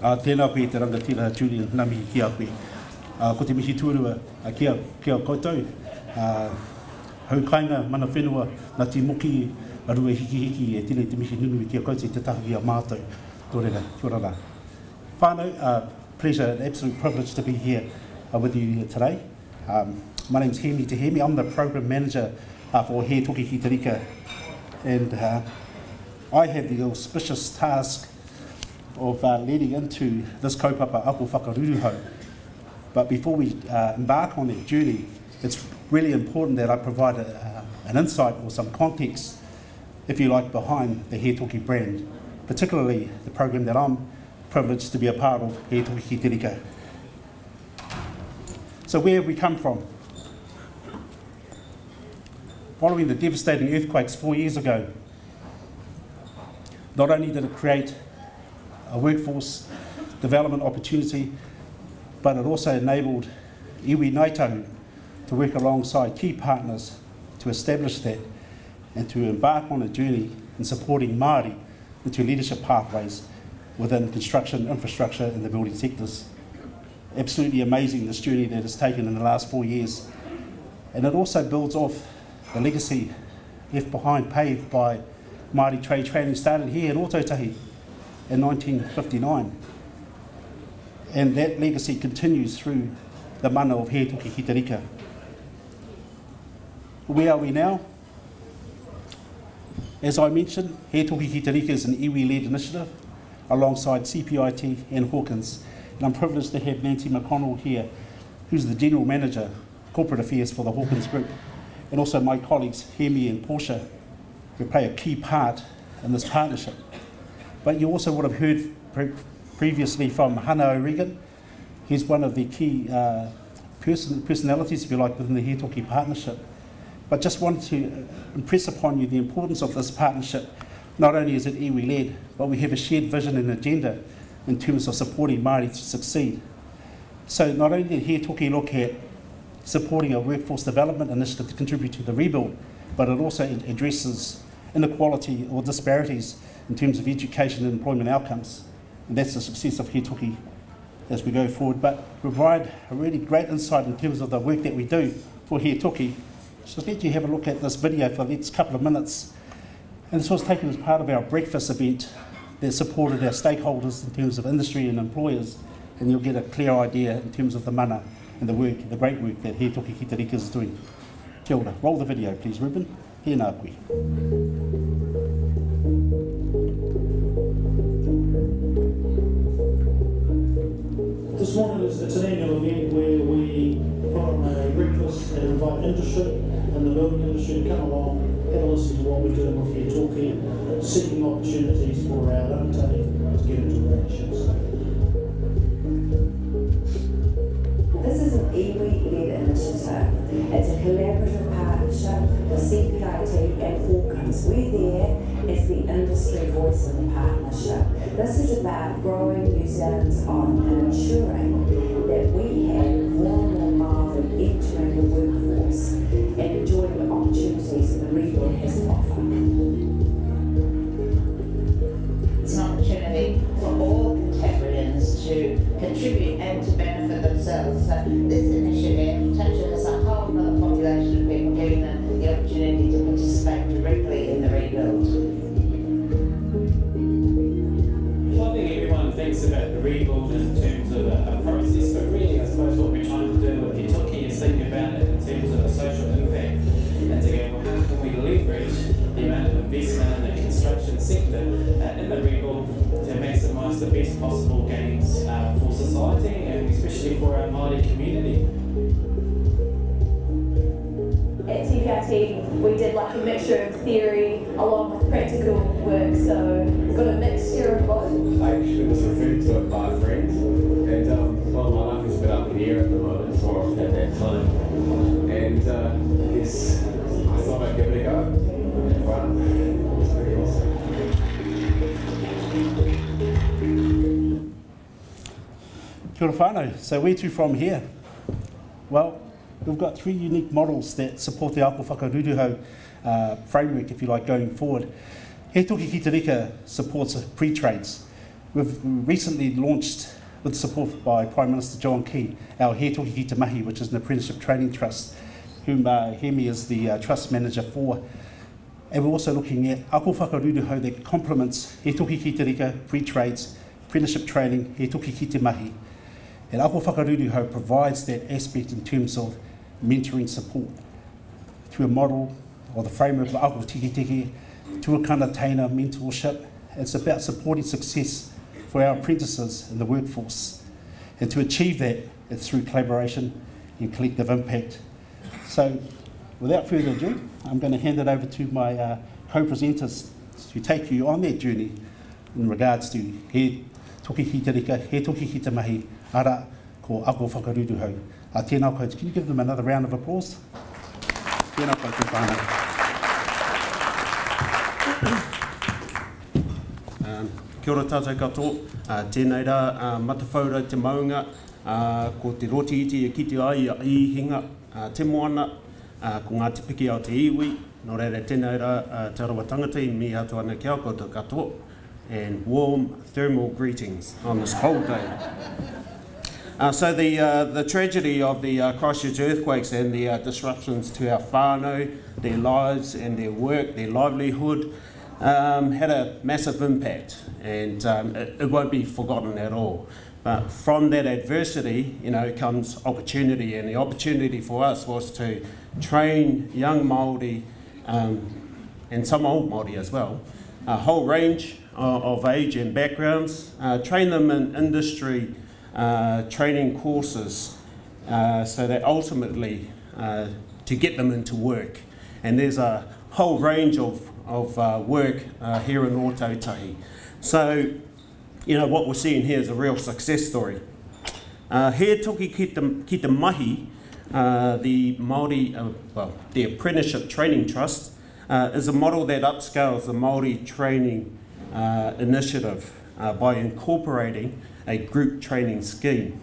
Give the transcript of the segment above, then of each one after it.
Tēnā koe te rangatira Julian Nami ki a koe. Ko te mihi tūrua kia koutou. Haukainga mana whenua nā te moki a rua hiki e tine te mihi nunui kia koutou te tahi a mātou. Tōrera, kia ora. Whānau, pleasure and absolute privilege to be here with you today. My name's Hemi Te Hemi. I'm the program manager for He Toki Ki Te Rika, and I have the auspicious task of leading into this kaupapa ako Whakaruruhau. But before we embark on that journey, it's really important that I provide an insight or some context, if you like, behind the He Toki brand, particularly the program that I'm privileged to be a part of, He Toki Ki Te Rika. So where have we come from? Following the devastating earthquakes 4 years ago, not only did it create a workforce development opportunity, but it also enabled iwi Naitahu to work alongside key partners to establish that and to embark on a journey in supporting Māori into leadership pathways within construction, infrastructure and the building sectors. Absolutely amazing, this journey that it's taken in the last 4 years. And it also builds off the legacy left behind, paved by Māori trade training started here in Ōtautahi in 1959. And that legacy continues through the mana of He Toki Ki Te Rika. Where are we now? As I mentioned, He Toki Ki Te Rika is an iwi-led initiative alongside CPIT and Hawkins. And I'm privileged to have Nancy McConnell here, who's the General Manager, Corporate Affairs for the Hawkins Group, and also my colleagues, Hemi and Portia, who play a key part in this partnership. But you also would have heard previously from Hana O'Regan. He's one of the key personalities, if you like, within the He Toki partnership. But just wanted to impress upon you the importance of this partnership. Not only is it iwi-led, but we have a shared vision and agenda in terms of supporting Māori to succeed. So not only did He Toki look at supporting a workforce development initiative to contribute to the rebuild, but it also addresses inequality or disparities in terms of education and employment outcomes. And that's the success of He Toki as we go forward. But provide a really great insight in terms of the work that we do for He Toki. So let you have a look at this video for the next couple of minutes. And this was taken as part of our breakfast event that supported our stakeholders in terms of industry and employers. And you'll get a clear idea in terms of the mana and the work, the great work that He Toki Ki Te Rika is doing. Kia ora. Roll the video, please, Ruben. He nā koe. This morning it's an annual event where we put on a breakfast and invite industry and the building industry to come along, have a listen to what we're doing with He Toki, seeking opportunities for our rangatahi to get into partnerships. This is an iwi-led initiative. It's a collaborative partnership with CPIT and Hawkins. We're there as the industry voice in the partnership. This is about growing New Zealand's on and ensuring that we have more and more Māori entering the workforce and enjoying the opportunities that the rebuild has to offer. It's an opportunity for all contemporaries to contribute and to benefit themselves. So this initiative touches a whole other population of people, giving them the opportunity to participate directly in the rebuild. I think everyone thinks about the rebuild in terms of a process, but really I suppose what we're trying to do with He Toki is think about it in terms of a social impact, and to go, well, how can we leverage the amount of investment in the construction sector in the rebuild to maximise the best possible gains for society and especially for our Māori community. At TPIT, we did like a mixture of theory along with practical work, so we've got a mixture of both. I actually was referred to it by a friend, and well, my life is a bit up in the air at the moment, so at that time. And yes, I thought I'd give it a go. Wow, it was very awesome. Kia ora whānau. So where to from here? Well, we've got 3 unique models that support the ako Whakaruruhau framework, if you like, going forward. He Toki Ki Te Rika supports pre-trades. We've recently launched, with support by Prime Minister John Key, our He Toki Ki Te Mahi, which is an apprenticeship training trust, whom Hemi is the trust manager for. And we're also looking at ako whakaruruhau that complements He Toki Ki Te Rika, pre-trades, apprenticeship training, He Toki Ki Te Mahi. And ako whakaruruhau provides that aspect in terms of mentoring support through a model or the framework of ako tiki tiki, tuakana taina mentorship. It's about supporting success for our apprentices in the workforce. And to achieve that, it's through collaboration and collective impact. So, without further ado, I'm going to hand it over to my co-presenters to take you on that journey in regards to He Toki Ki Te Rika, He Toki Ki Te Mahi, ara ko ako whakaruruhau. Tēnā koutou, can you give them another round of applause? Tēnā koutou whānau. Kia ora tātou katoa, tēnei rā matawhaura te maunga, ko te roti iti e kite ai i hinga te moana, ko ngā te piki au te iwi, no reira tēnei rā te arawa tangata i mi atu ana kia koutou katoa, and warm thermal greetings on this cold day. So the tragedy of the Christchurch earthquakes and the disruptions to our whānau, their lives and their work, their livelihood, had a massive impact, and it won't be forgotten at all. But from that adversity, comes opportunity, and the opportunity for us was to train young Māori and some old Māori as well, a whole range of age and backgrounds, train them in industry training courses, so that ultimately to get them into work. And there's a whole range of work here in Ōtautahi. So, what we're seeing here is a real success story. He Toki Ki Te Mahi, the Māori, the Apprenticeship Training Trust, is a model that upscales the Māori training initiative by incorporating a group training scheme.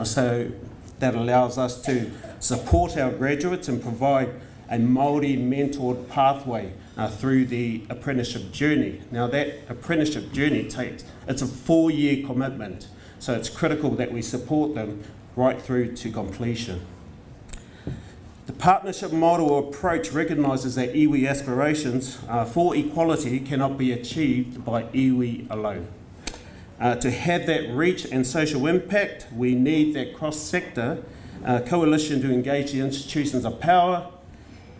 So that allows us to support our graduates and provide a Māori mentored pathway through the apprenticeship journey. Now that apprenticeship journey it's a 4-year commitment, so it's critical that we support them right through to completion. The partnership model or approach recognises that iwi aspirations for equality cannot be achieved by iwi alone. To have that reach and social impact, we need that cross-sector coalition to engage the institutions of power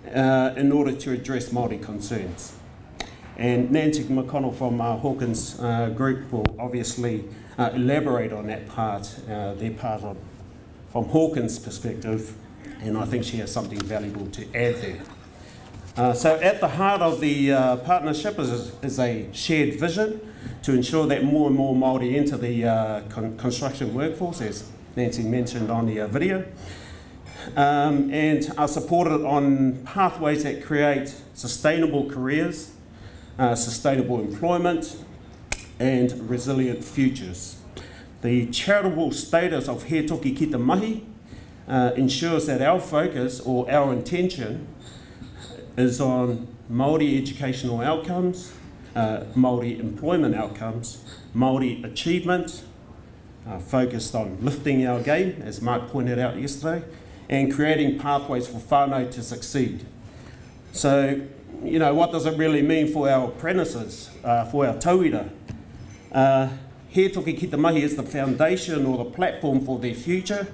in order to address Māori concerns. And Nancy McConnell from Hawkins Group will obviously elaborate on that part, their part from Hawkins' perspective, and I think she has something valuable to add there. So at the heart of the partnership is a shared vision to ensure that more and more Māori enter the construction workforce, as Nancy mentioned on the video, and are supported on pathways that create sustainable careers, sustainable employment, and resilient futures. The charitable status of He Toki Ki Te Mahi ensures that our focus or our intention is on Māori educational outcomes, Māori employment outcomes, Māori achievement, focused on lifting our game, as Mark pointed out yesterday, and creating pathways for whānau to succeed. So, what does it really mean for our apprentices, for our tauira? He Toki Ki Te Mahi is the foundation or the platform for their future,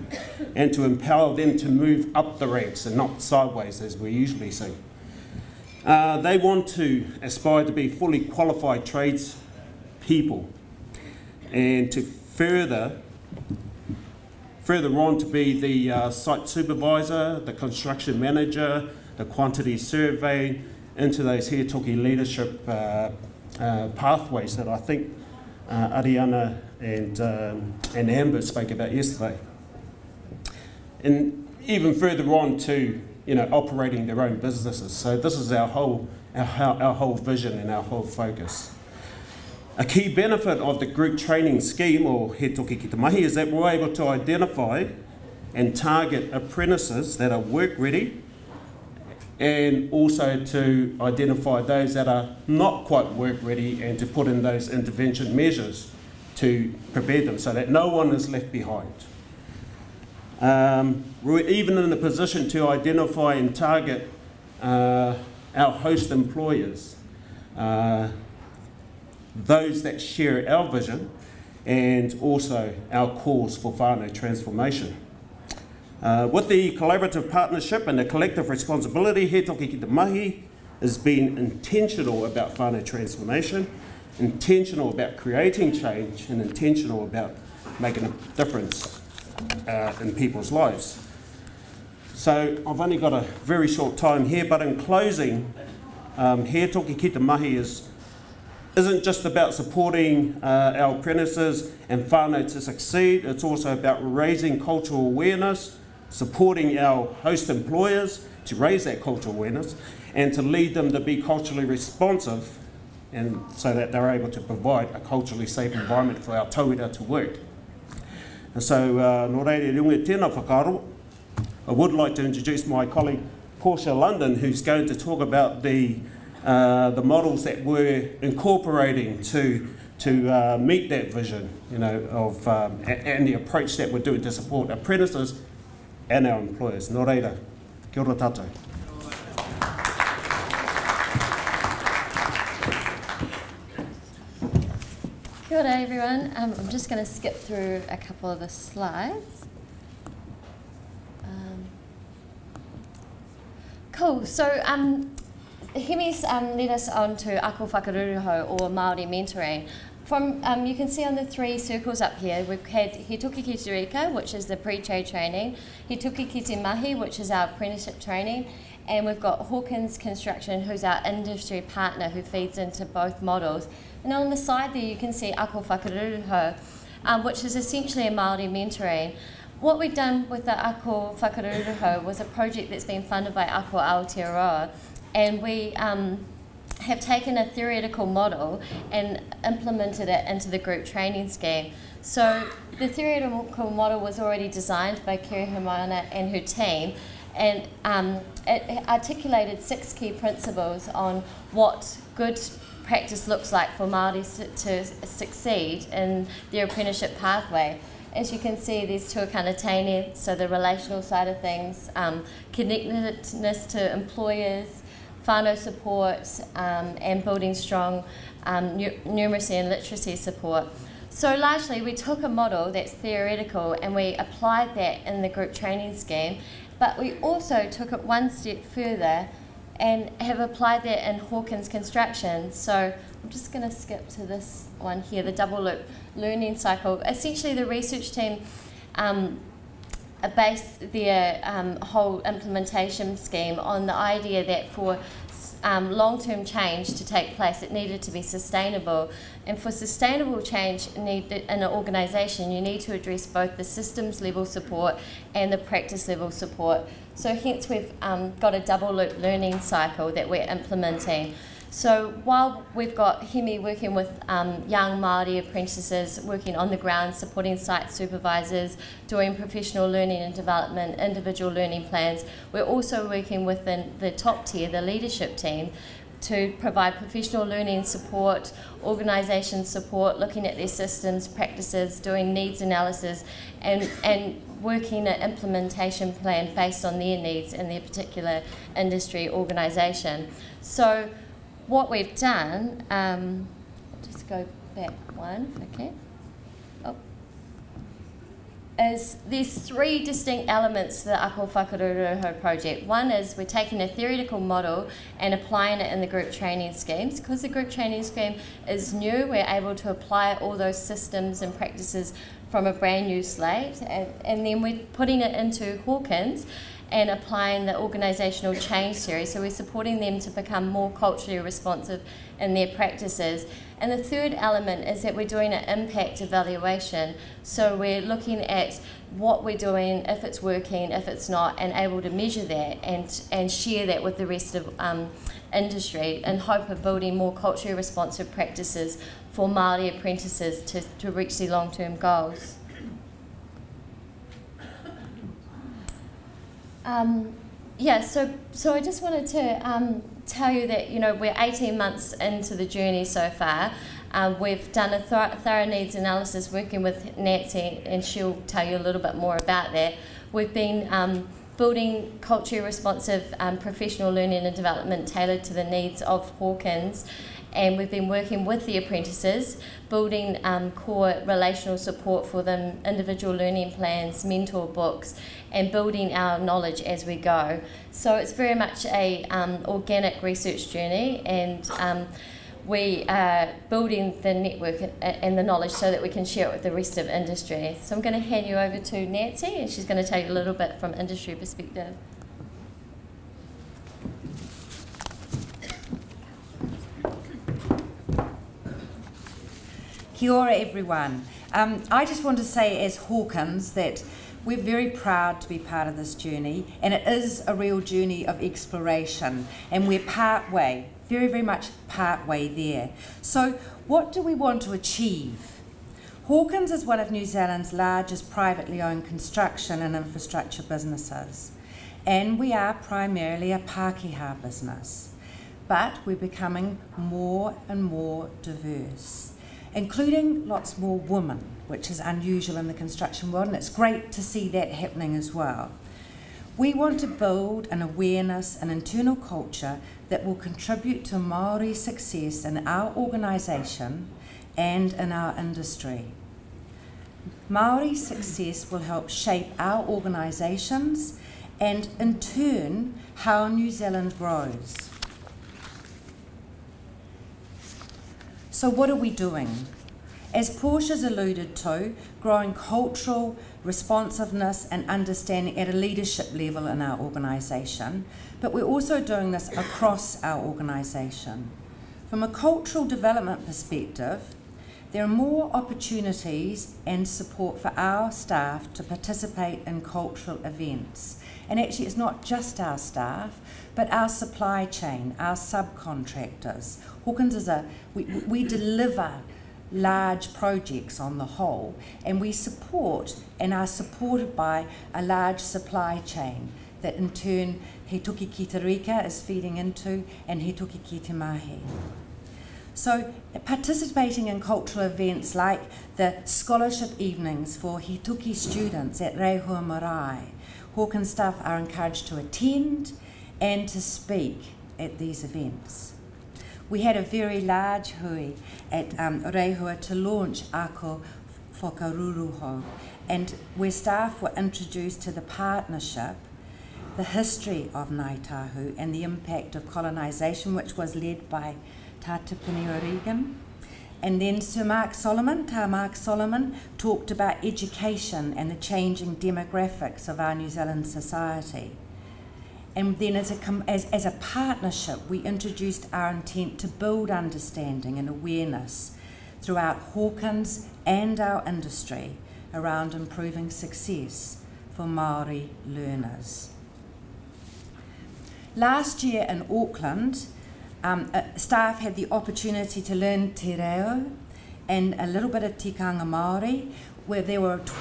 and to empower them to move up the ranks and not sideways as we usually see. They want to aspire to be fully qualified trades people, and to further on to be the site supervisor, the construction manager, the quantity survey, into those He Toki leadership pathways that I think Ariana and Amber spoke about yesterday. And even further on to operating their own businesses. So this is our whole vision and our whole focus. A key benefit of the group training scheme, or He Toki Ki Te Mahi, is that we're able to identify and target apprentices that are work ready, and also to identify those that are not quite work ready and to put in those intervention measures to prepare them so that no one is left behind. We're even in a position to identify and target our host employers, those that share our vision and also our cause for whānau transformation. With the collaborative partnership and the collective responsibility, He Toki Ki Te Mahi is being intentional about whānau transformation, intentional about creating change, and intentional about making a difference in people's lives. So I've only got a very short time here, but in closing, He Toki Ki Te Mahi isn't just about supporting our apprentices and whānau to succeed, it's also about raising cultural awareness, supporting our host employers to raise that cultural awareness, and to lead them to be culturally responsive, and so that they're able to provide a culturally safe environment for our tauira to work. And so, nō reire runga tēnā whakaaro, I would like to introduce my colleague Portia London, who's going to talk about the models that we're incorporating to meet that vision, you know, of and the approach that we're doing to support apprentices and our employers. Nō reira, kia ora tātou. Kia ora everyone. I'm just going to skip through a couple of the slides. Cool. So Hemi's led us on to Ako Whakaruruhau, or Māori mentoring. From you can see on the 3 circles up here, we've had He Toki Ki Te Reka, which is the pre-trade training, He Toki Ki Te Mahi, which is our apprenticeship training, and we've got Hawkins Construction, who's our industry partner who feeds into both models. And on the side there you can see Ako Whakaruruhau, which is essentially a Māori mentoring. What we've done with the Ako Whakaruruhau was a project that's been funded by Ako Aotearoa, and we have taken a theoretical model and implemented it into the group training scheme. So the theoretical model was already designed by Kiri Humana and her team, and it articulated 6 key principles on what good practice looks like for Māori to succeed in their apprenticeship pathway. As you can see, there's tuakana teine, so the relational side of things, connectedness to employers, whānau support, and building strong numeracy and literacy support. So largely we took a model that's theoretical and we applied that in the group training scheme, but we also took it one step further and have applied that in Hawkins Construction. So I'm just going to skip to this one here, the double loop learning cycle. Essentially the research team based their whole implementation scheme on the idea that for long-term change to take place, it needed to be sustainable. And for sustainable change in an organisation, you need to address both the systems level support and the practice level support. So hence we've got a double loop learning cycle that we're implementing. So while we've got Hemi working with young Māori apprentices, working on the ground, supporting site supervisors, doing professional learning and development, individual learning plans, we're also working within the top tier, the leadership team, to provide professional learning support, organisation support, looking at their systems, practices, doing needs analysis, and working an implementation plan based on their needs in their particular industry organisation. So what we've done, I'll just go back one, okay. Is there's 3 distinct elements to the Ako Whakaruruhau project. One is we're taking a theoretical model and applying it in the group training schemes. Because the group training scheme is new, we're able to apply all those systems and practices from a brand new slate, and then we're putting it into Hawkins and applying the organisational change series. So we're supporting them to become more culturally responsive in their practices. And the third element is that we're doing an impact evaluation. So we're looking at what we're doing, if it's working, if it's not, and able to measure that and share that with the rest of industry in hope of building more culturally responsive practices for Māori apprentices to reach their long-term goals. Yeah, so I just wanted to tell you that, you know, we're 18 months into the journey so far. We've done a thorough needs analysis working with Nancy, and she'll tell you a little bit more about that. We've been building culturally responsive professional learning and development tailored to the needs of Hawkins, and we've been working with the apprentices, building core relational support for them, individual learning plans, mentor books, and building our knowledge as we go. So it's very much a organic research journey, and we are building the network and the knowledge so that we can share it with the rest of industry. So I'm going to hand you over to Nancy, and she's going to tell you a little bit from industry perspective. Kia ora everyone. I just want to say as Hawkins that we're very proud to be part of this journey, and it is a real journey of exploration, and we're part way, very, very much part way there. So what do we want to achieve? Hawkins is one of New Zealand's largest privately owned construction and infrastructure businesses, and we are primarily a Pākehā business, but we're becoming more and more diverse, including lots more women, which is unusual in the construction world, and it's great to see that happening as well. We want to build an awareness and internal culture that will contribute to Māori success in our organisation and in our industry. Māori success will help shape our organisations and, in turn, how New Zealand grows. So what are we doing? As Portia's alluded to, growing cultural responsiveness and understanding at a leadership level in our organisation, but we're also doing this across our organisation. From a cultural development perspective, there are more opportunities and support for our staff to participate in cultural events. And actually it's not just our staff, but our supply chain, our subcontractors. Hawkins is we deliver large projects on the whole, and we support and are supported by a large supply chain that in turn He Tuki Ki Te Rika is feeding into, and He Tuki Ki Te Mahi. So participating in cultural events like the scholarship evenings for He Tuki students at Rehua Marae, Hawkins staff are encouraged to attend and to speak at these events. We had a very large hui at Rehua to launch Ako Whakaruruhau, and where staff were introduced to the partnership, the history of Ngāi Tahu and the impact of colonisation, which was led by Tapuae. And then Sir Mark Solomon talked about education and the changing demographics of our New Zealand society. And then as a partnership, we introduced our intent to build understanding and awareness throughout Hawkins and our industry around improving success for Māori learners. Last year in Auckland, staff had the opportunity to learn te reo and a little bit of tikanga Māori, where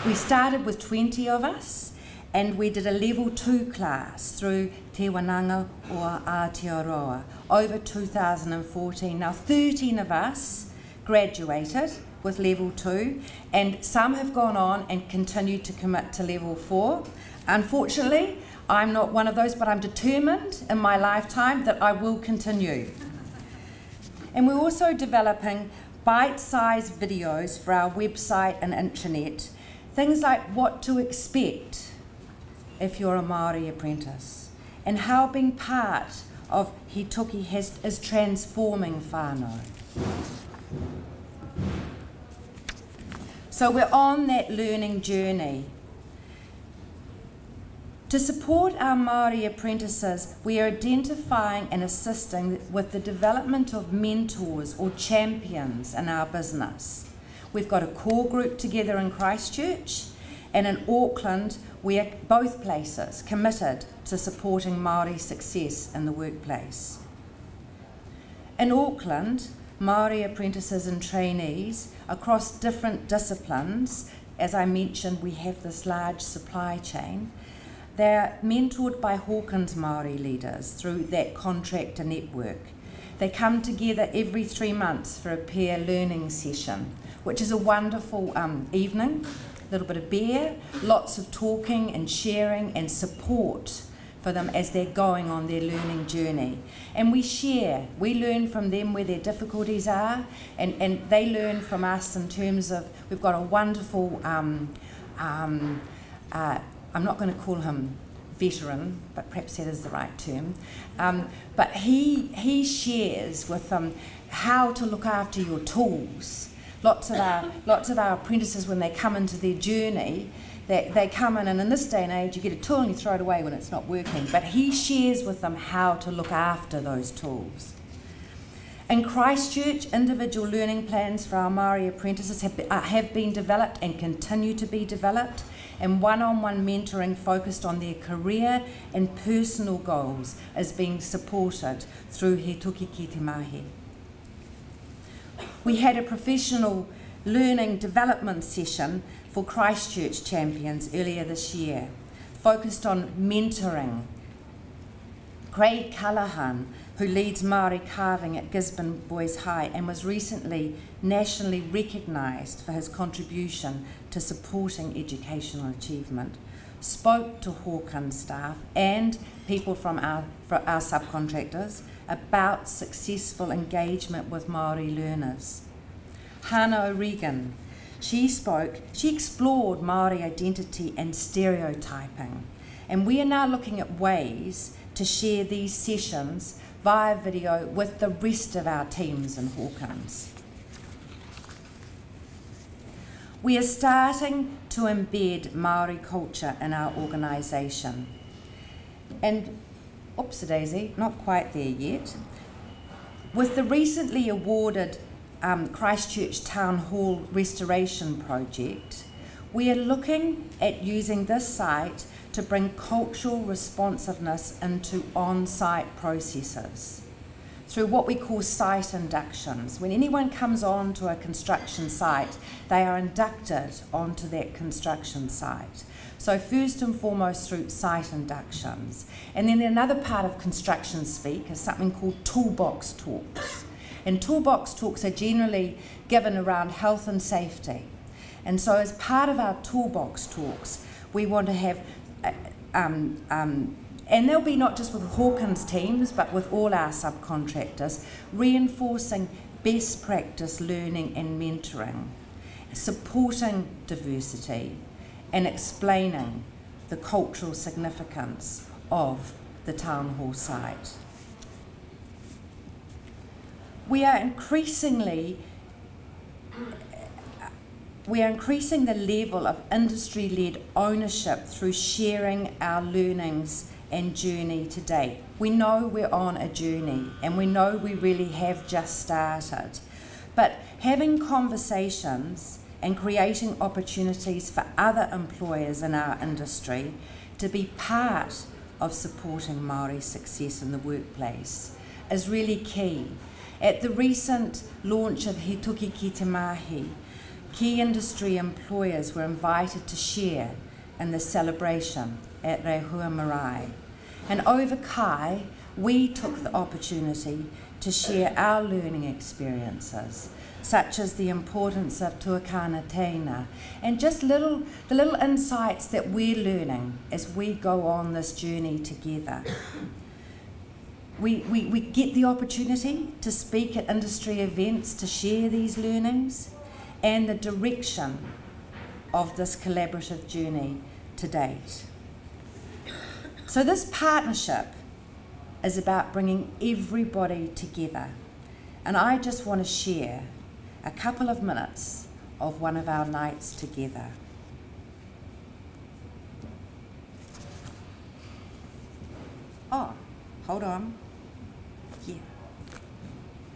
we started with 20 of us, and we did a level 2 class through Te Wananga or Aotearoa over 2014. Now 13 of us graduated with level 2, and some have gone on and continued to commit to level 4. Unfortunately, I'm not one of those, but I'm determined in my lifetime that I will continue. And we're also developing bite-sized videos for our website and intranet, things like what to expect if you're a Māori apprentice, and how being part of He Tuki is transforming whānau. So we're on that learning journey. To support our Māori apprentices, we are identifying and assisting with the development of mentors or champions in our business. We've got a core group together in Christchurch, and in Auckland, we are both places committed to supporting Māori success in the workplace. In Auckland, Māori apprentices and trainees across different disciplines, as I mentioned, we have this large supply chain. They're mentored by Hawkins Māori leaders through that contractor network. They come together every 3 months for a peer learning session, which is a wonderful evening, a little bit of beer, lots of talking and sharing and support for them as they're going on their learning journey. And we share, we learn from them where their difficulties are, and they learn from us in terms of, we've got a wonderful, I'm not going to call him veteran, but perhaps that is the right term, but he shares with them how to look after your tools. Lots of our apprentices, when they come into their journey, they come in, and in this day and age you get a tool and you throw it away when it's not working, but he shares with them how to look after those tools. In Christchurch, individual learning plans for our Māori apprentices have been developed and continue to be developed, and one-on-one mentoring focused on their career and personal goals is being supported through He Tuki Ki Te Mahi. We had a professional learning development session for Christchurch champions earlier this year, focused on mentoring. Craig Callaghan, who leads Māori carving at Gisborne Boys High and was recently nationally recognised for his contribution to supporting educational achievement, spoke to Hawkins staff and people from our subcontractors about successful engagement with Māori learners. Hannah O'Regan, she explored Māori identity and stereotyping, and we are now looking at ways to share these sessions via video with the rest of our teams in Hawkins. We are starting to embed Māori culture in our organisation. And, oops-a-daisy, not quite there yet. With the recently awarded Christchurch Town Hall restoration project, we are looking at using this site to bring cultural responsiveness into on-site processes through what we call site inductions. When anyone comes onto a construction site, they are inducted onto that construction site. So first and foremost through site inductions. And then another part of construction speak is something called toolbox talks. And toolbox talks are generally given around health and safety. And so as part of our toolbox talks, we want to have and they'll be not just with Hawkins teams, but with all our subcontractors, reinforcing best practice learning and mentoring, supporting diversity, and explaining the cultural significance of the town hall site. We are increasing the level of industry-led ownership through sharing our learnings and journey to date. We know we're on a journey, and we know we really have just started. But having conversations and creating opportunities for other employers in our industry to be part of supporting Māori success in the workplace is really key. At the recent launch of He Tuki Ki Te Mahi, key industry employers were invited to share in the celebration at Rehua Marae. And over Kai, we took the opportunity to share our learning experiences, such as the importance of tuakana teina, and just the little insights that we're learning as we go on this journey together. We get the opportunity to speak at industry events to share these learnings and the direction of this collaborative journey to date. So this partnership is about bringing everybody together, and I just want to share a couple of minutes of one of our nights together. Oh, hold on. Yeah.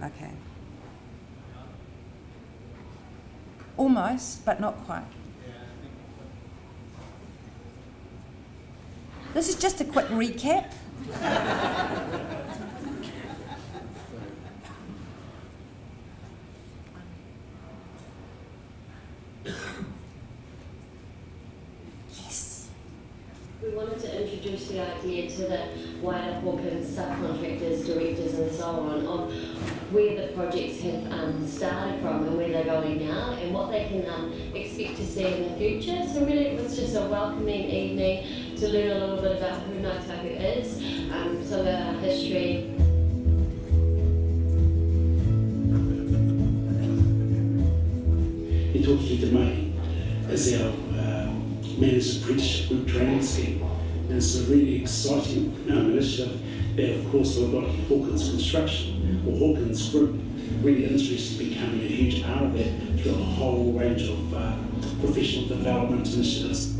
Okay. Almost, but not quite. This is just a quick recap. We wanted to introduce introduce the idea to the wider Hawkins subcontractors, directors and so on of where the projects have started from and where they're going now and what they can expect to see in the future. So really it was just a welcoming evening to learn a little bit about who Ngāi Tahu is, some of our history. He Toki Te Mai as our managed apprenticeship group training scheme. And it's a really exciting initiative that, of course, we've got Hawkins Construction, or Hawkins Group, really interested in becoming a huge part of that through a whole range of professional development initiatives.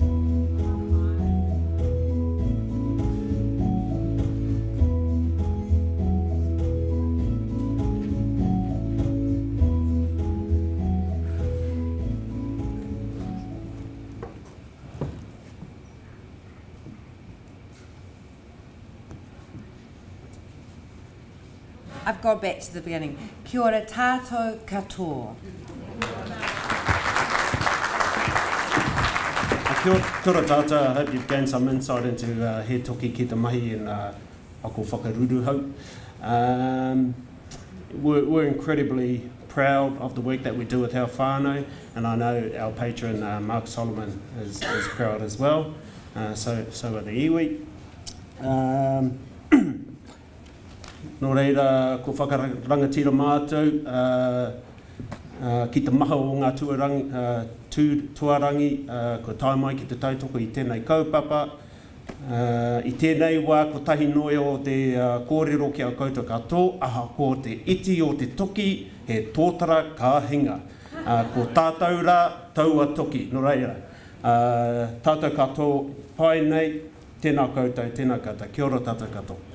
I've gone back to the beginning. Kia ora tātou katoa. Kia ora tātou, I hope you've gained some insight into he toki ki te mahi and ako Whakaruruhau. We're incredibly proud of the work that we do with our whānau, and I know our patron Mark Solomon is proud as well. So are the iwi. Nō reira, ko whakarangatira mātou, ki te maha o ngā tuarangi, ko tae mai ki te tautoko i tēnei kaupapa. I tēnei wā, ko tahi noi o te kōrero ki a koutou katoa, aha ko te iti o te toki, he tōtara ka hinga. Ko tātou rā, taua toki, nō reira. Tātou katoa pai nei, tēnā koutou, tēnā katoa. Kia ora tātou katoa.